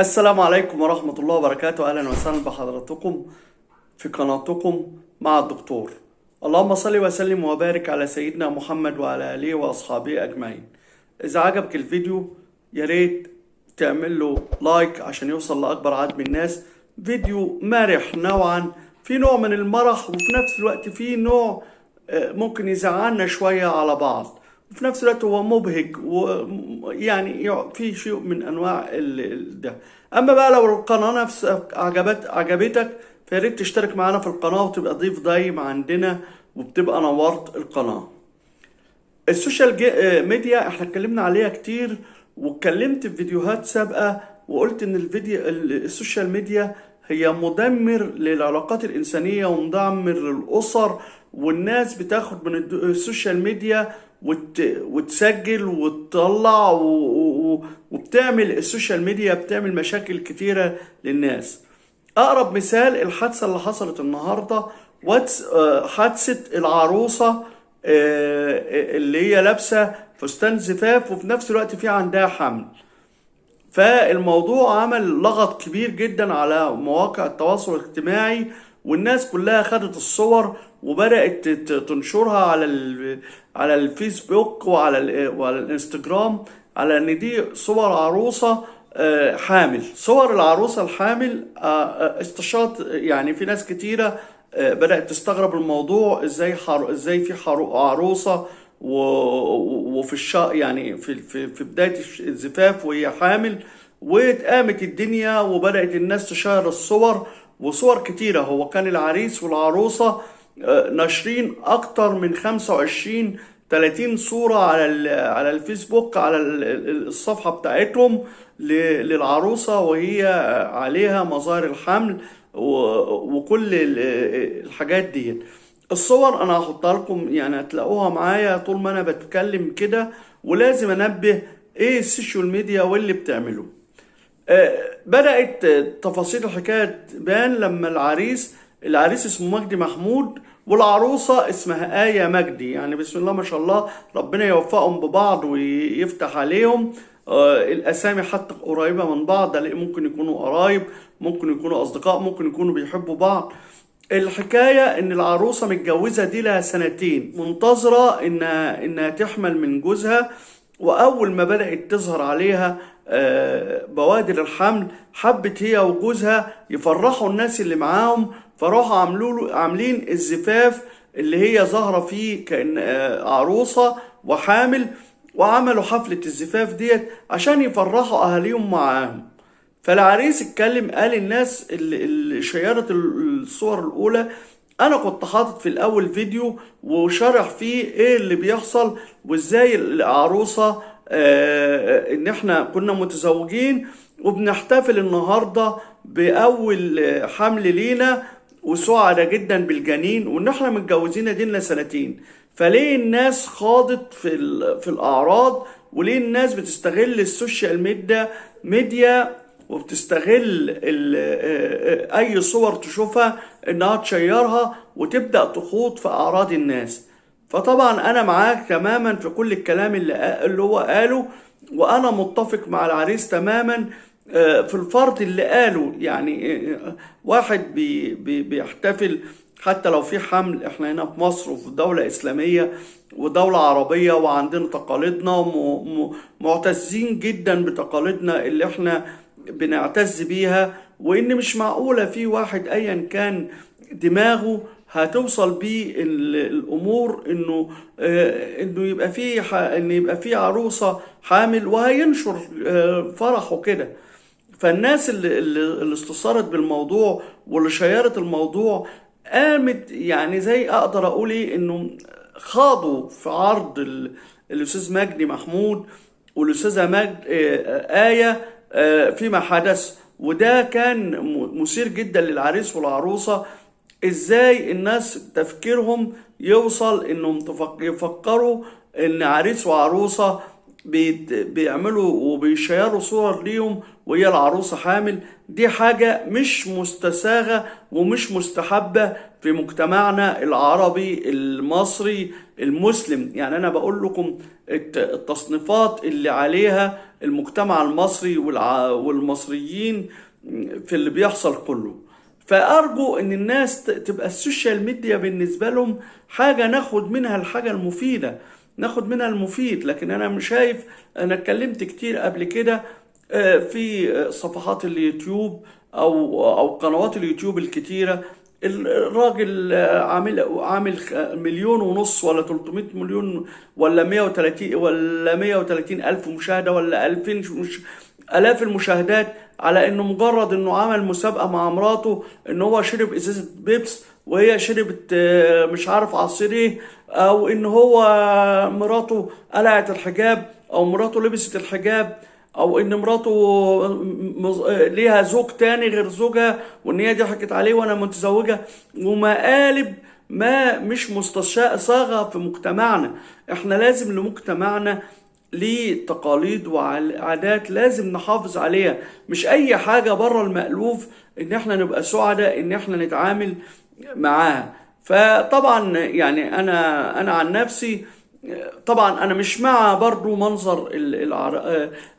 السلام عليكم ورحمة الله وبركاته. أهلا وسهلا بحضراتكم في قناتكم مع الدكتور. اللهم صل وسلم وبارك على سيدنا محمد وعلى آله وأصحابه أجمعين. إذا عجبك الفيديو يا ريت تعمل له لايك عشان يوصل لأكبر عدد من الناس. فيديو مرح نوعا، في نوع من المرح وفي نفس الوقت في نوع ممكن يزعلنا شوية على بعض، وفي نفس الوقت هو مبهج ويعني في شيء من انواع ده. اما بقى لو القناه نفسها عجبتك فياريت تشترك معانا في القناه وتبقى ضيف دايم عندنا وبتبقى نورت القناه. السوشيال ميديا احنا اتكلمنا عليها كتير، واتكلمت في فيديوهات سابقه وقلت ان السوشيال ميديا هي مدمر للعلاقات الإنسانية ومدمر للأسر، والناس بتاخد من السوشيال ميديا وتسجل وتطلع وبتعمل السوشيال ميديا بتعمل مشاكل كتيرة للناس. أقرب مثال الحادثة اللي حصلت النهاردة، حادثة العروسة اللي هي لابسة فستان زفاف وفي نفس الوقت في عندها حمل. فالموضوع عمل لغط كبير جدا على مواقع التواصل الاجتماعي، والناس كلها خدت الصور وبدأت تنشرها على الفيسبوك وعلى الانستجرام على ان دي صور عروسة حامل. صور العروسة الحامل استشاط، يعني في ناس كتيرة بدأت تستغرب الموضوع، ازاي في عروسة وفي يعني في بداية الزفاف وهي حامل، واتقامت الدنيا وبدأت الناس تشير الصور وصور كتيرة. هو كان العريس والعروسة ناشرين أكتر من 25-30 صورة على الفيسبوك، على الصفحة بتاعتهم للعروسة وهي عليها مظاهر الحمل وكل الحاجات دي. الصور انا هحطها لكم، يعني هتلاقوها معايا طول ما انا بتكلم كده، ولازم انبه ايه السوشيال ميديا واللي بتعمله. بدأت تفاصيل الحكاية تبان لما العريس اسمه مجدي محمود والعروسة اسمها آية مجدي، يعني بسم الله ما شاء الله، ربنا يوفقهم ببعض ويفتح عليهم. الأسامي حتى قريبة من بعض، ده ممكن يكونوا قرايب، ممكن يكونوا أصدقاء، ممكن يكونوا بيحبوا بعض. الحكاية ان العروسة متجوزة دي لها سنتين، منتظرة انها تحمل من جوزها، واول ما بدأت تظهر عليها بوادر الحمل حبت هي وجوزها يفرحوا الناس اللي معاهم، فراحوا عاملين الزفاف اللي هي ظاهرة فيه كأن عروسة وحامل، وعملوا حفلة الزفاف ديت عشان يفرحوا اهاليهم معاهم. فالعريس اتكلم، قال الناس اللي شيرت الصور الاولى انا كنت حاطط في الاول فيديو وشرح فيه ايه اللي بيحصل وازاي العروسة ان احنا كنا متزوجين وبنحتفل النهاردة باول حمل لينا وسعداء جدا بالجنين، وان احنا متجوزين دينا سنتين. فليه الناس خاضت في الاعراض، وليه الناس بتستغل السوشيال ميديا وبتستغل اي صور تشوفها انها تشيرها وتبدأ تخوض في اعراض الناس؟ فطبعا انا معاك تماما في كل الكلام اللي هو قاله، وانا متفق مع العريس تماما في الفرض اللي قاله. يعني واحد بيحتفل حتى لو في حمل، احنا هنا في مصر وفي دولة اسلامية ودولة عربية وعندنا تقاليدنا ومعتزين جدا بتقاليدنا اللي احنا بنعتز بيها، وان مش معقولة في واحد ايا كان دماغه هتوصل بيه الامور انه يبقى في عروسة حامل وهينشر فرحه كده. فالناس اللي استثارت بالموضوع واللي شيرت الموضوع قامت، يعني زي اقدر اقول ايه، انه خاضوا في عرض الاستاذ مجدي محمود والاستاذه آية فيما حدث. وده كان مثير جدا للعريس والعروسة، ازاي الناس تفكيرهم يوصل انهم يفكروا ان عريس وعروسة بيعملوا وبيشيروا صور ليهم وهي العروسة حامل. دي حاجة مش مستساغة ومش مستحبة في مجتمعنا العربي المصري المسلم. يعني أنا بقول لكم التصنيفات اللي عليها المجتمع المصري والمصريين في اللي بيحصل كله. فأرجو إن الناس تبقى السوشيال ميديا بالنسبة لهم حاجة ناخد منها الحاجة المفيدة، ناخد منها المفيد. لكن أنا مش شايف، أنا اتكلمت كتير قبل كده في صفحات اليوتيوب أو قنوات اليوتيوب الكتيرة، الراجل عامل 1.5 مليون ولا 300 مليون ولا 130 ألف مشاهدة ولا 2000 آلاف المشاهدات على إنه مجرد إنه عمل مسابقة مع مراته إن هو شرب إزازة بيبس وهي شربت مش عارف عصير إيه، أو إن هو مراته قلعت الحجاب أو مراته لبست الحجاب، او ان مراته ليها زوج تاني غير زوجها وان هي ضحكت عليه وانا متزوجه، ومقالب ما مش مستصاغه في مجتمعنا. احنا لازم لمجتمعنا ليه تقاليد وعادات لازم نحافظ عليها، مش اي حاجه بره المألوف ان احنا نبقى سعداء ان احنا نتعامل معاها. فطبعا يعني انا عن نفسي طبعا انا مش مع برضو منظر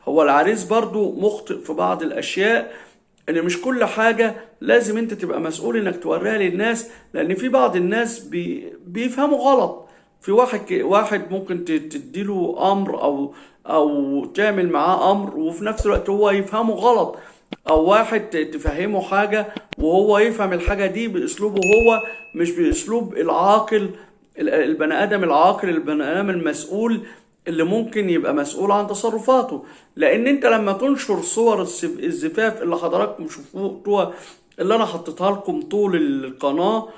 هو العريس برضو مخطئ في بعض الاشياء، ان مش كل حاجة لازم انت تبقى مسؤول انك توريها للناس، لان في بعض الناس بيفهموا غلط. في واحد ممكن تديله امر او تعمل معاه امر وفي نفس الوقت هو يفهمه غلط، او واحد تفهمه حاجة وهو يفهم الحاجة دي باسلوبه هو مش باسلوب العاقل، البني ادم العاقل، البني ادم المسؤول اللي ممكن يبقى مسؤول عن تصرفاته. لان انت لما تنشر صور الزفاف اللي حضراتكم شوفوها اللي انا حطيتها لكم طول القناة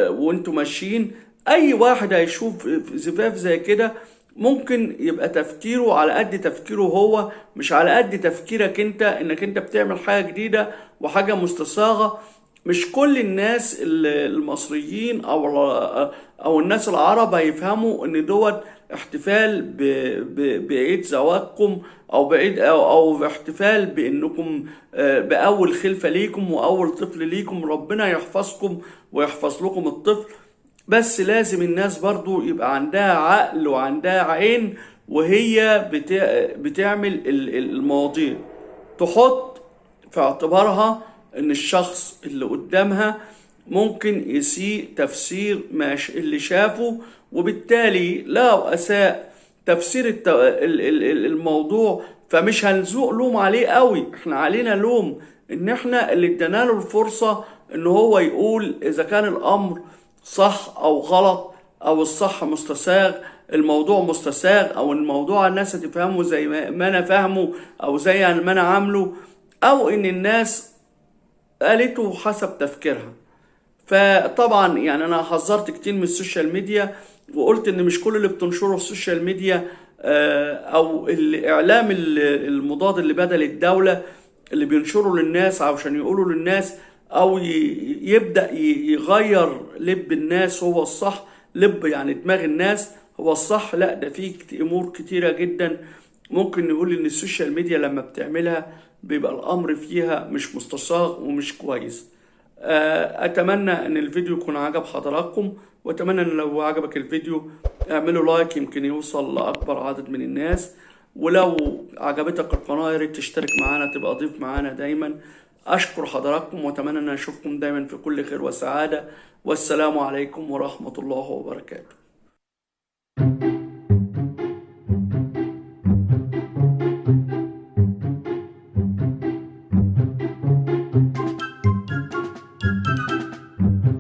وانتوا ماشيين، اي واحد هيشوف زفاف زي كده ممكن يبقى تفكيره على قد تفكيره هو، مش على قد تفكيرك انت، انك انت بتعمل حاجة جديدة وحاجة مستصاغة. مش كل الناس المصريين او الناس العرب هيفهموا ان دوت احتفال بعيد زواجكم او بعيد او احتفال بانكم باول خلفة ليكم واول طفل ليكم، ربنا يحفظكم ويحفظ لكم الطفل. بس لازم الناس برضو يبقى عندها عقل وعندها عين وهي بتعمل المواضيع، تحط في اعتبارها ان الشخص اللي قدامها ممكن يسيء تفسير اللي شافه، وبالتالي لو اساء تفسير الموضوع فمش هنزوق لوم عليه قوي، احنا علينا لوم ان احنا اللي ادانا له الفرصة ان هو يقول اذا كان الامر صح او غلط، او الصح مستساغ، الموضوع مستساغ، او الموضوع الناس هتفهمه زي ما انا فاهمه او زي ما انا عامله، او ان الناس قالته حسب تفكيرها. فطبعا يعني انا حذرت كتير من السوشيال ميديا وقلت ان مش كل اللي بتنشره السوشيال ميديا او الاعلام المضاد اللي بدل الدولة اللي بينشروا للناس عشان يقولوا للناس او يبدأ يغير لب الناس هو الصح، لب يعني دماغ الناس هو الصح. لا، ده فيه امور كتيرة جدا ممكن نقول ان السوشيال ميديا لما بتعملها بيبقى الامر فيها مش مستصاغ ومش كويس. اتمنى ان الفيديو يكون عجب حضراتكم، واتمنى ان لو عجبك الفيديو اعملوا لايك يمكن يوصل لاكبر عدد من الناس، ولو عجبتك القناة يا ريت تشترك معانا، تبقى ضيف معانا دايما. اشكر حضراتكم واتمنى ان اشوفكم دايما في كل خير وسعادة، والسلام عليكم ورحمة الله وبركاته.